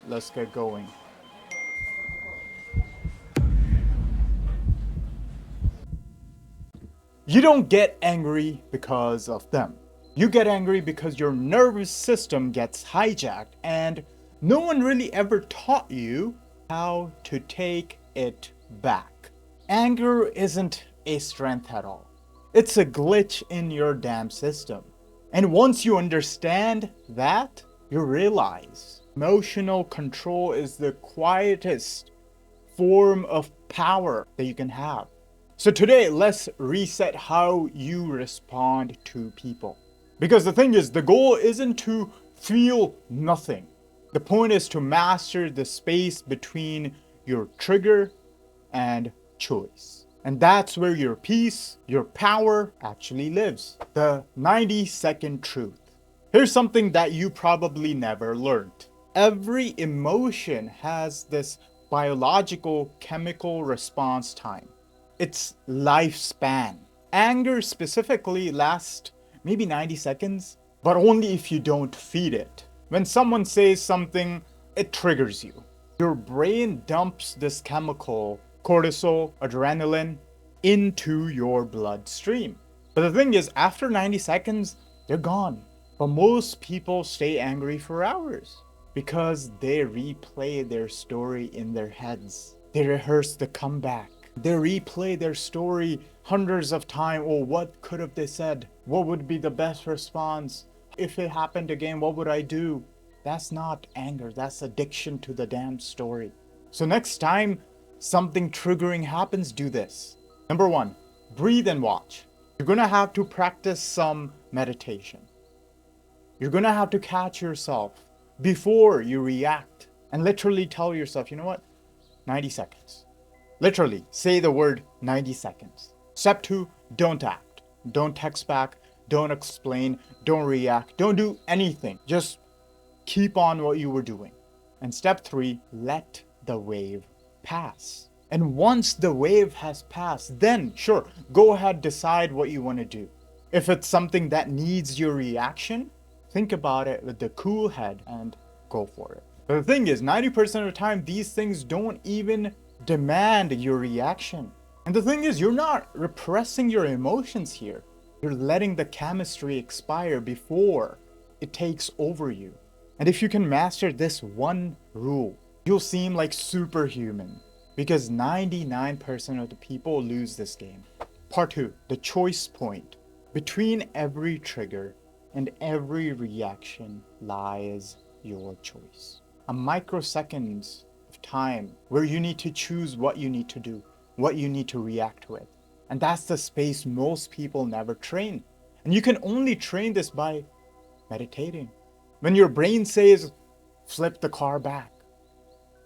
let's get going. You don't get angry because of them. You get angry because your nervous system gets hijacked and no one really ever taught you how to take it back. Anger isn't a strength at all. It's a glitch in your damn system. And once you understand that, you realize emotional control is the quietest form of power that you can have. So today, let's reset how you respond to people. Because the thing is, the goal isn't to feel nothing. The point is to master the space between your trigger and choice. And that's where your peace, your power actually lives. The 90-second truth. Here's something that you probably never learned. Every emotion has this biological chemical response time. Its lifespan. Anger specifically lasts maybe 90 seconds, but only if you don't feed it. When someone says something, it triggers you. Your brain dumps this chemical, cortisol, adrenaline, into your bloodstream. But the thing is, after 90 seconds, they're gone. But most people stay angry for hours because they replay their story in their heads. They rehearse the comeback. They replay their story hundreds of times. Oh, what could have they said? What would be the best response? If it happened again, what would I do? That's not anger. That's addiction to the damn story. So next time something triggering happens, do this. Number 1, breathe and watch. You're gonna have to practice some meditation. You're gonna have to catch yourself before you react and literally tell yourself, you know what? 90 seconds. Literally, say the word 90 seconds. Step 2, don't act. Don't text back. Don't explain. Don't react. Don't do anything. Just keep on what you were doing. And step 3, let the wave pass. And once the wave has passed, then sure, go ahead, decide what you want to do. If it's something that needs your reaction, think about it with the cool head and go for it. But the thing is, 90% of the time, these things don't even demand your reaction. And the thing is, you're not repressing your emotions here. You're letting the chemistry expire before it takes over you. And if you can master this one rule, you'll seem like superhuman. Because 99% of the people lose this game. Part 2, the choice point. Between every trigger and every reaction lies your choice. A microseconds of time where you need to choose what you need to do, what you need to react with. And that's the space most people never train. And you can only train this by meditating. When your brain says, flip the car back,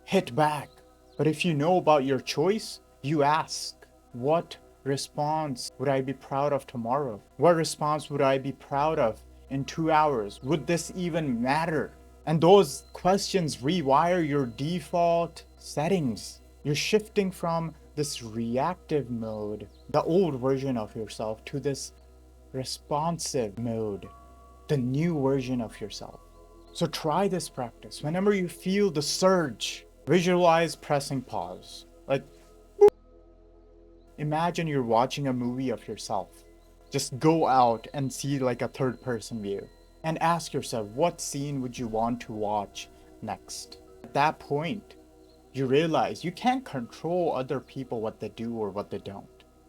hit back. But if you know about your choice, you ask, what response would I be proud of tomorrow? What response would I be proud of in 2 hours? Would this even matter? And those questions rewire your default settings. You're shifting from this reactive mode, the old version of yourself, to this responsive mode, the new version of yourself. So try this practice. Whenever you feel the surge, visualize pressing pause. Like, boop. Imagine you're watching a movie of yourself. Just go out and see like a third person view. And ask yourself, what scene would you want to watch next? At that point, you realize you can't control other people, what they do or what they don't.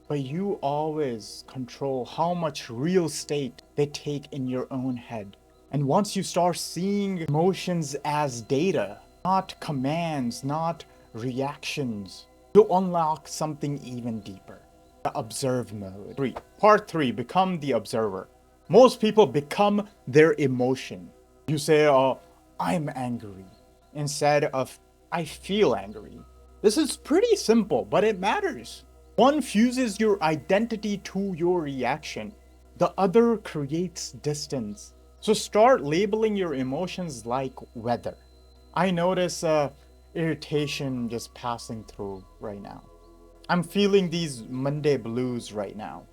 But you always control how much real estate they take in your own head. And once you start seeing emotions as data, not commands, not reactions, you'll unlock something even deeper. The observe mode. Part 3, become the observer. Most people become their emotion. You say, I'm angry, instead of, I feel angry. This is pretty simple, but it matters. One fuses your identity to your reaction. The other creates distance. So start labeling your emotions like weather. I notice irritation just passing through right now. I'm feeling these Monday blues right now.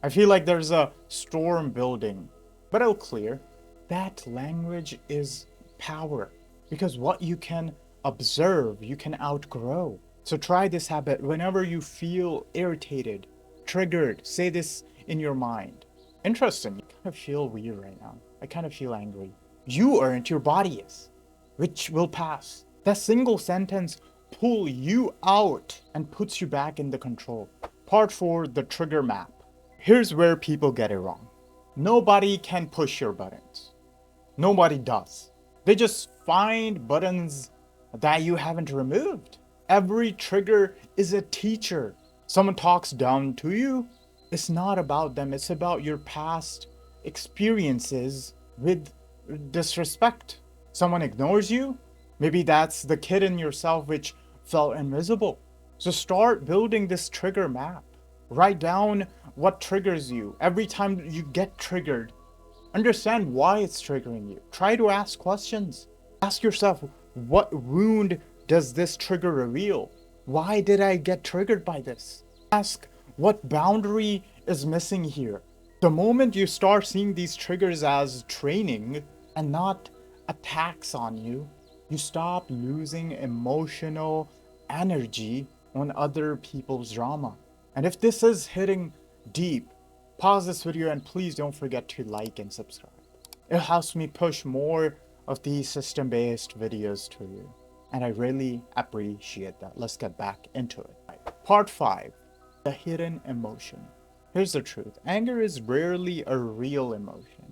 I feel like there's a storm building, but it'll clear. That language is power. because what you can observe, you can outgrow. So try this habit. Whenever you feel irritated, triggered, say this in your mind. Interesting. I kind of feel weird right now. I kind of feel angry. You aren't, your body is, which will pass. That single sentence pull you out and puts you back in the control. Part 4, the trigger map. Here's where people get it wrong. Nobody can push your buttons. Nobody does. They just find buttons that you haven't removed. Every trigger is a teacher. Someone talks down to you, it's not about them, it's about your past experiences with disrespect. Someone ignores you, maybe that's the kid in yourself which felt invisible. So start building this trigger map. Write down what triggers you. Every time you get triggered, understand why it's triggering you. Try to ask questions. Ask yourself, what wound does this trigger reveal? Why did I get triggered by this? Ask, what boundary is missing here? The moment you start seeing these triggers as training and not attacks on you, you stop losing emotional energy on other people's drama. And if this is hitting deep, pause this video and please don't forget to like and subscribe. It helps me push more of these system-based videos to you. And I really appreciate that. Let's get back into it. Part 5, the hidden emotion. Here's the truth. Anger is rarely a real emotion.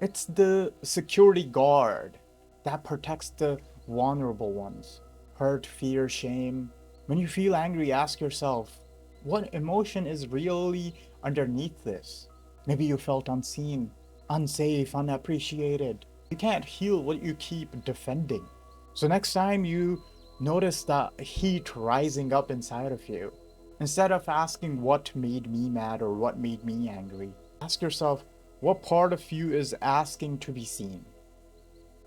It's the security guard that protects the vulnerable ones. Hurt, fear, shame. When you feel angry, ask yourself, what emotion is really underneath this? Maybe you felt unseen, unsafe, unappreciated. You can't heal what you keep defending. So next time you notice that heat rising up inside of you, instead of asking what made me mad or what made me angry, ask yourself, what part of you is asking to be seen?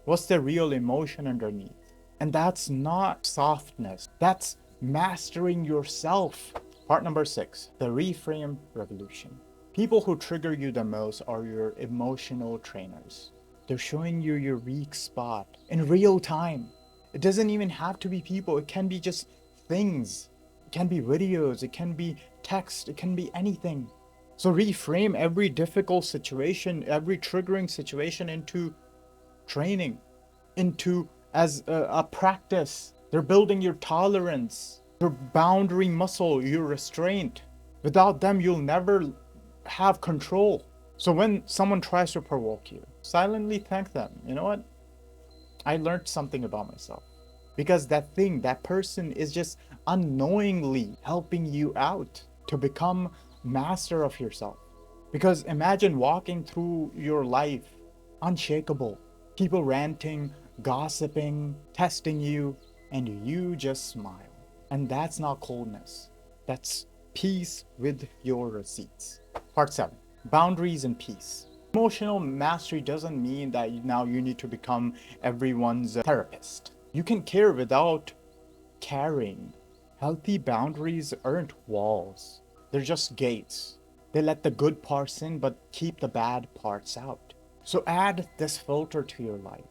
What's the real emotion underneath? And that's not softness. That's mastering yourself. Part number 6, the reframe revolution. People who trigger you the most are your emotional trainers. They're showing you your weak spot in real time. It doesn't even have to be people. It can be just things. It can be videos. It can be text. It can be anything. So reframe every difficult situation, every triggering situation into training, into as a practice. They're building your tolerance, your boundary muscle, your restraint. Without them, you'll never have control. So when someone tries to provoke you, silently thank them. You know what? I learned something about myself. Because that thing, that person is just unknowingly helping you out to become master of yourself. Because imagine walking through your life unshakable, people ranting, gossiping, testing you, and you just smile. And that's not coldness. That's peace with your receipts. Part 7, boundaries and peace. Emotional mastery doesn't mean that now you need to become everyone's therapist. You can care without caring. Healthy boundaries aren't walls. They're just gates. They let the good parts in but keep the bad parts out. So add this filter to your life.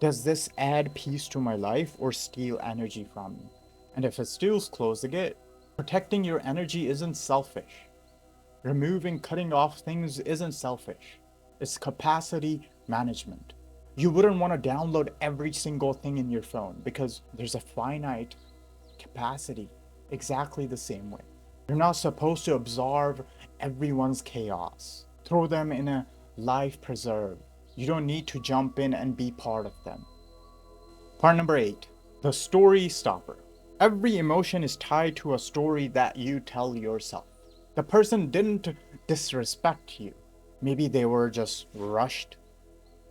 Does this add peace to my life or steal energy from me? And if it steals, close the gate. Protecting your energy isn't selfish. Removing, cutting off things isn't selfish. It's capacity management. You wouldn't want to download every single thing in your phone because there's a finite capacity exactly the same way. You're not supposed to absorb everyone's chaos. Throw them in a life preserve. You don't need to jump in and be part of them. Part number 8, the story stopper. Every emotion is tied to a story that you tell yourself. The person didn't disrespect you. Maybe they were just rushed.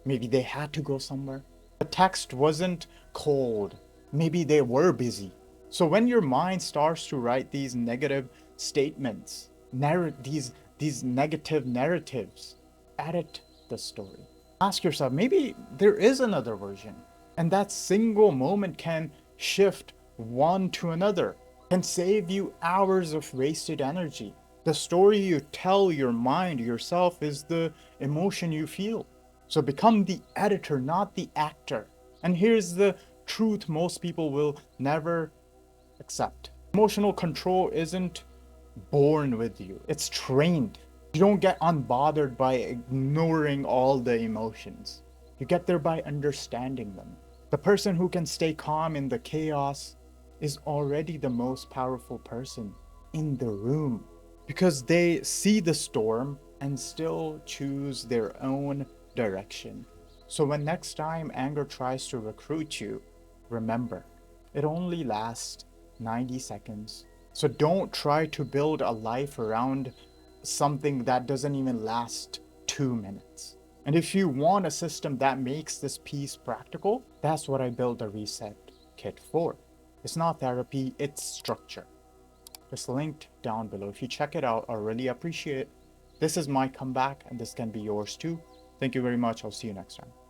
Maybe they had to go somewhere. The text wasn't cold. Maybe they were busy. So when your mind starts to write these negative statements, these negative narratives, edit the story. Ask yourself, maybe there is another version. And that single moment can shift one to another, can save you hours of wasted energy. The story you tell your mind, yourself, is the emotion you feel. So become the editor, not the actor. And here's the truth most people will never accept. Emotional control isn't born with you, it's trained. You don't get unbothered by ignoring all the emotions. You get there by understanding them. The person who can stay calm in the chaos is already the most powerful person in the room because they see the storm and still choose their own direction. So when next time anger tries to recruit you, remember, it only lasts 90 seconds. So don't try to build a life around something that doesn't even last 2 minutes. And if you want a system that makes this piece practical, that's what I built a reset kit for. It's not therapy, it's structure. It's linked down below. If you check it out, I'll really appreciate it. This is my comeback, and this can be yours too. Thank you very much. I'll see you next time.